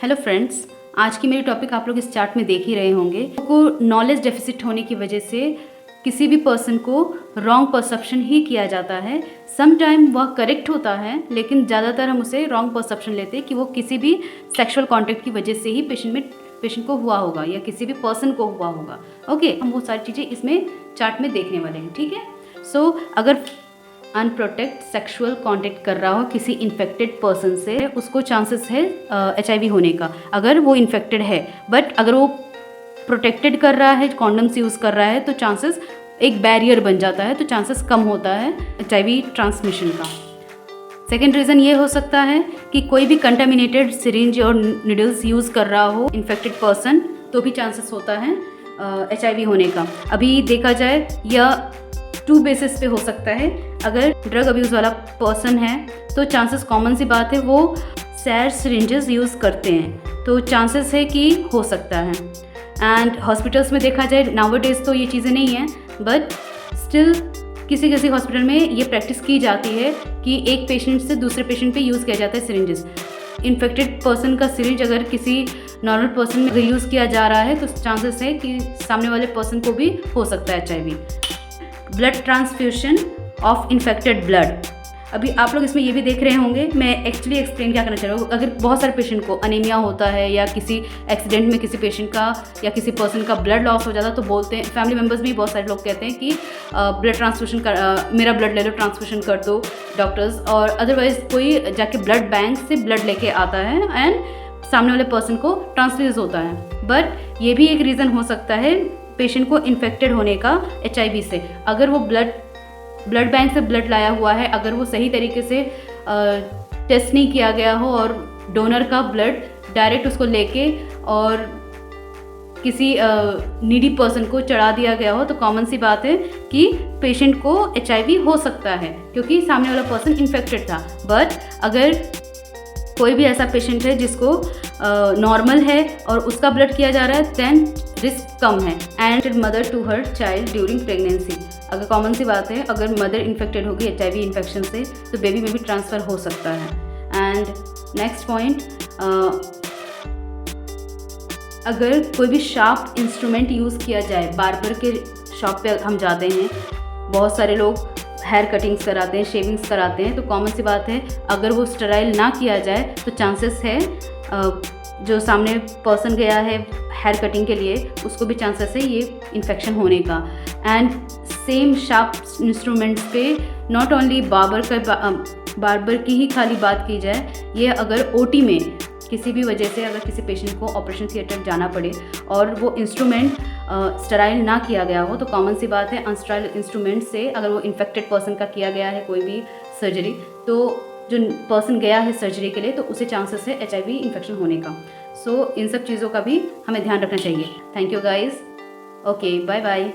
Hello friends, आज की मेरी टॉपिक आप लोग इस चार्ट में देख ही रहे होंगे। को नॉलेज डेफिसिट होने की वजह से किसी भी पर्सन को रॉन्ग परसेप्शन ही किया जाता है। सम टाइम वह करेक्ट होता है, लेकिन ज़्यादातर हम उसे रॉन्ग परसेप्शन लेते हैं कि वो किसी भी सेक्सुअल कॉन्टैक्ट की वजह से ही पेशेंट को हुआ होगा या किसी भी पर्सन को हुआ होगा। ओके, हम वो सारी चीज़ें इसमें चार्ट में देखने वाले हैं। ठीक है, सो अगर अनप्रोटेक्ट सेक्सुअल कांटेक्ट कर रहा हो किसी इन्फेक्टेड पर्सन से, उसको चांसेस है HIV होने का, अगर वो इन्फेक्टेड है। बट अगर वो प्रोटेक्टेड कर रहा है, कॉन्डम्स यूज़ कर रहा है, तो चांसेस एक बैरियर बन जाता है, तो चांसेस कम होता है HIV ट्रांसमिशन का। सेकेंड रीज़न ये हो सकता है कि कोई भी कंटामिनेटेड सिरिंज और नीडल्स यूज़ कर रहा हो इन्फेक्टेड पर्सन, तो भी चांसेस होता है HIV होने का। अभी देखा जाए यह 2 बेसिस पे हो सकता है। अगर ड्रग अब्यूज़ वाला पर्सन है तो चांसेस, कॉमन सी बात है, वो सैर सिरिंजेस यूज़ करते हैं, तो चांसेस है कि हो सकता है। एंड हॉस्पिटल्स में देखा जाए नाउअडेज तो ये चीज़ें नहीं हैं, बट स्टिल किसी किसी हॉस्पिटल में ये प्रैक्टिस की जाती है कि एक पेशेंट से दूसरे पेशेंट पे यूज़ किया जाता है सिरिंजेस। इन्फेक्टेड पर्सन का सिरिंज अगर किसी नॉर्मल पर्सन में अगर यूज़ किया जा रहा है तो चांसेस है कि सामने वाले पर्सन को भी हो सकता है HIV। Blood transfusion of infected blood, अभी आप लोग इसमें ये भी देख रहे होंगे, मैं एक्चुअली एक्सप्लेन क्या करना चाह रहा हूँ। अगर बहुत सारे पेशेंट को अनीमिया होता है या किसी एक्सीडेंट में किसी पेशेंट का या किसी पर्सन का ब्लड लॉस हो जाता है, तो बोलते हैं, फैमिली मेम्बर्स भी बहुत सारे लोग कहते हैं कि ब्लड ट्रांसफ्यूशन कर, मेरा ब्लड ले लो, ट्रांसफ्यूशन कर दो डॉक्टर्स। और अदरवाइज कोई जाके ब्लड बैंक से ब्लड लेके आता है एंड सामने वाले पर्सन को ट्रांसफ्यूज होता है। बट ये भी एक रीज़न हो सकता है पेशेंट को इन्फेक्टेड होने का HIV से। अगर वो ब्लड बैंक से ब्लड लाया हुआ है, अगर वो सही तरीके से टेस्ट नहीं किया गया हो और डोनर का ब्लड डायरेक्ट उसको लेके और किसी नीडी पर्सन को चढ़ा दिया गया हो, तो कॉमन सी बात है कि पेशेंट को HIV हो सकता है क्योंकि सामने वाला पर्सन इन्फेक्टेड था। बट अगर कोई भी ऐसा पेशेंट है जिसको नॉर्मल है और उसका ब्लड किया जा रहा है, देन रिस्क कम है। And mother to her child during pregnancy, अगर कॉमन सी बात है, अगर मदर इन्फेक्टेड होगी HIV इन्फेक्शन से, तो बेबी में भी ट्रांसफ़र हो सकता है। एंड नेक्स्ट पॉइंट, अगर कोई भी शार्प इंस्ट्रूमेंट यूज़ किया जाए, बार्बर के शॉप पे हम जाते हैं, बहुत सारे लोग हेयर कटिंग्स कराते हैं, शेविंग्स कराते हैं, तो कॉमन सी बात है अगर वो स्टेराइल ना किया जाए तो चांसेस है जो सामने पर्सन गया है हेयर कटिंग के लिए, उसको भी चांसेस है ये इन्फेक्शन होने का। एंड सेम शार्प इंस्ट्रूमेंट्स पे नॉट ओनली बार्बर की ही खाली बात की जाए, ये अगर OT में किसी भी वजह से अगर किसी पेशेंट को ऑपरेशन थिएटर जाना पड़े और वो इंस्ट्रूमेंट स्टेराइल ना किया गया हो, तो कॉमन सी बात है अनस्टेराइल इंस्ट्रूमेंट से अगर वो इन्फेक्टेड पर्सन का किया गया है कोई भी सर्जरी, तो जो पर्सन गया है सर्जरी के लिए, तो उसे चांसेस है HIV इन्फेक्शन होने का। सो इन सब चीज़ों का भी हमें ध्यान रखना चाहिए। Thank you guys. Okay, bye bye.